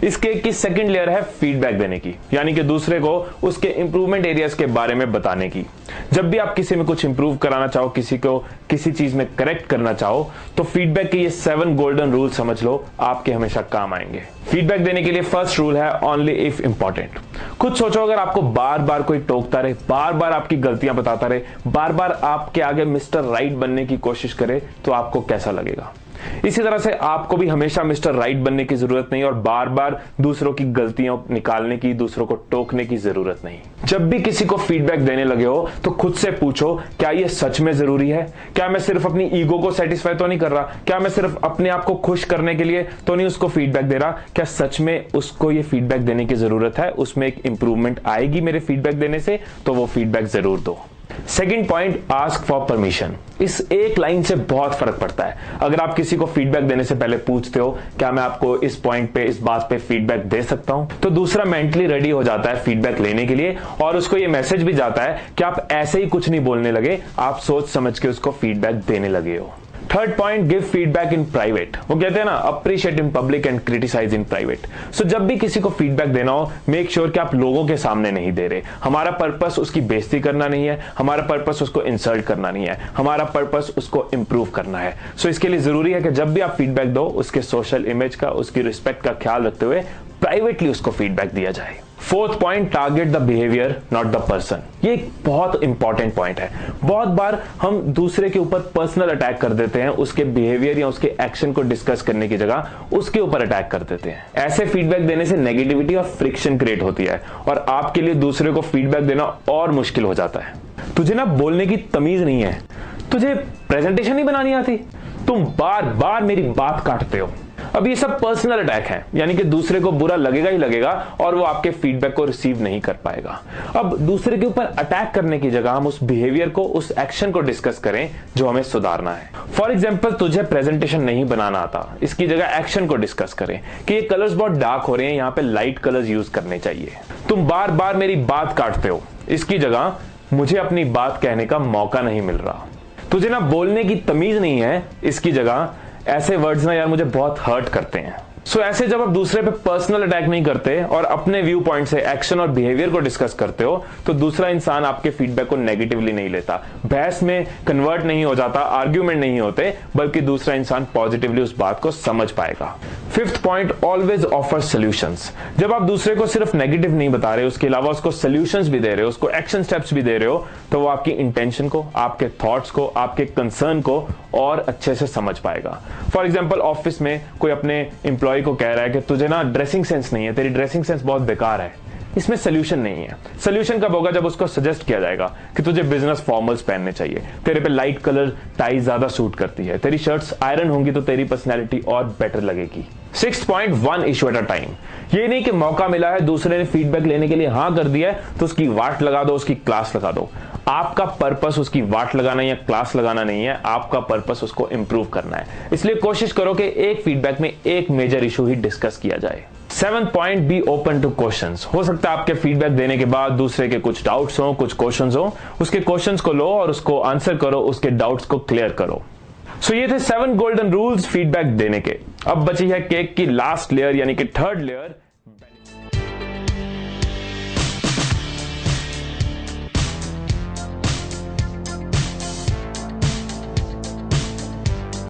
इस केक की second layer है फीडबैक देने की, यानी कि दूसरे को उसके इंप्रूवमेंट एरियाज के बारे में बताने की। जब भी आप किसी में कुछ इंप्रूव कराना चाहो, किसी को किसी चीज में करेक्ट करना चाहो, तो फीडबैक के ये 7 गोल्डन रूल समझ लो, आपके हमेशा काम आएंगे। फीडबैक देने के लिए फर्स्ट रूल है ओनली इफ इंपॉर्टेंट। खुद सोचो, अगर आपको बार बार कोई टोकता रहे, बार बार आपकी गलतियां बताता रहे, बार बार आपके आगे मिस्टर राइट बनने की कोशिश करे, तो आपको कैसा लगेगा? इसी तरह से आपको भी हमेशा मिस्टर राइट बनने की जरूरत नहीं और बार बार दूसरों की गलतियां निकालने की, दूसरों को टोकने की जरूरत नहीं। जब भी किसी को फीडबैक देने लगे हो तो खुद से पूछो, क्या यह सच में जरूरी है? क्या मैं सिर्फ अपनी ईगो को सेटिस्फाई तो नहीं कर रहा? क्या मैं सिर्फ अपने आप को खुश करने के लिए तो नहीं उसको फीडबैक दे रहा? क्या सच में उसको ये फीडबैक देने की जरूरत है? उसमें एक इंप्रूवमेंट आएगी मेरे फीडबैक देने से, तो वो फीडबैक जरूर दो। Second point, ask for permission. इस एक लाइन से बहुत फर्क पड़ता है। अगर आप किसी को फीडबैक देने से पहले पूछते हो, क्या मैं आपको इस पॉइंट पे, इस बात पे फीडबैक दे सकता हूं, तो दूसरा मेंटली रेडी हो जाता है फीडबैक लेने के लिए, और उसको ये मैसेज भी जाता है कि आप ऐसे ही कुछ नहीं बोलने लगे, आप सोच समझ के उसको फीडबैक देने लगे हो। Third point, give feedback in private. वो कहते हैं ना, appreciate in public and criticise in private. So जब भी किसी को फीडबैक देना हो, मेक श्योर कि आप लोगों के सामने नहीं दे रहे। हमारा पर्पस उसकी बेइज्जती करना नहीं है, हमारा पर्पस उसको इंसल्ट करना नहीं है, हमारा पर्पस उसको इंप्रूव करना है। सो इसके लिए जरूरी है कि जब भी आप फीडबैक दो, उसके सोशल इमेज का, उसकी रिस्पेक्ट का ख्याल रखते हुए प्राइवेटली उसको फीडबैक दिया जाए। Fourth point, target the behaviour not the person. ये एक बहुत इंपॉर्टेंट पॉइंट है। बहुत बार हम दूसरे के ऊपर पर्सनल अटैक कर देते हैं, उसके बिहेवियर या उसके एक्शन को डिस्कस करने की जगह उसके ऊपर अटैक कर देते हैं। ऐसे फीडबैक देने से नेगेटिविटी और फ्रिक्शन क्रिएट होती है और आपके लिए दूसरे को फीडबैक देना और मुश्किल हो जाता है। तुझे ना बोलने की तमीज नहीं है, तुझे प्रेजेंटेशन नहीं बनानी आती, तुम बार बार मेरी बात काटते हो। अब ये सब पर्सनल अटैक है, यानी कि दूसरे को बुरा लगेगा ही लगेगा और वो आपके फीडबैक को रिसीव नहीं कर पाएगा। अब दूसरे के ऊपर अटैक करने की जगह हम उस बिहेवियर को, उस एक्शन को डिस्कस करें जो हमें सुधारना है। फॉर एग्जांपल, तुझे प्रेजेंटेशन नहीं बनाना आता, इसकी जगह एक्शन को डिस्कस करें कि ये कलर्स बहुत डार्क हो रहे हैं, यहाँ पे लाइट कलर्स यूज करने चाहिए। तुम बार बार मेरी बात काटते हो, इसकी जगह मुझे अपनी बात कहने का मौका नहीं मिल रहा। तुझे ना बोलने की तमीज नहीं है, इसकी जगह ऐसे वर्ड्स ना यार मुझे बहुत हर्ट करते हैं। सो ऐसे जब आप दूसरे पे पर्सनल अटैक नहीं करते और अपने व्यू पॉइंट से एक्शन और बिहेवियर को डिस्कस करते हो, तो दूसरा इंसान आपके फीडबैक को नेगेटिवली नहीं लेता, बहस में कन्वर्ट नहीं हो जाता, आर्ग्यूमेंट नहीं होते, बल्कि दूसरा इंसान पॉजिटिवली उस बात को समझ पाएगा। Fifth point, always offer solutions. जब आप दूसरे को सिर्फ नेगेटिव नहीं बता रहे, उसके अलावा उसको सॉल्यूशंस भी दे रहे हो, उसको एक्शन स्टेप्स भी दे रहे हो, तो वो आपकी इंटेंशन को, आपके थॉट्स को, आपके कंसर्न को और अच्छे से समझ पाएगा। फॉर एग्जाम्पल, ऑफिस में कोई अपने एम्प्लॉय को कह रहा है कि तुझे ना ड्रेसिंग सेंस नहीं है, तेरी ड्रेसिंग सेंस बहुत बेकार है। इसमें सोल्यूशन नहीं है। सोल्यूशन कब होगा? जब उसको सजेस्ट किया जाएगा कि तुझे बिजनेस फॉर्मल्स पहनने चाहिए, तेरे पे लाइट कलर टाई ज्यादा सूट करती है, तेरी शर्ट्स आयरन होंगी तो तेरी पर्सनैलिटी और बेटर लगेगी। Sixth point, one issue at a time. ये नहीं कि मौका मिला है, दूसरे ने फीडबैक लेने के लिए हाँ कर दिया है तो उसकी वाट लगा दो, उसकी क्लास लगा दो। आपका पर्पस उसकी वाट लगाना या क्लास लगाना नहीं है, आपका पर्पस उसको इंप्रूव करना है। इसलिए कोशिश करो कि एक फीडबैक में एक मेजर इशू ही डिस्कस किया जाए। Seventh point, be open two questions. हो सकता है आपके फीडबैक देने के बाद दूसरे के कुछ डाउट्स हो, कुछ क्वेश्चंस हो, उसके क्वेश्चंस को लो और उसको आंसर करो, उसके डाउट्स को क्लियर करो। सो ये थे 7 गोल्डन रूल्स फीडबैक देने के। अब बची है केक की लास्ट लेयर, यानी कि थर्ड लेयर,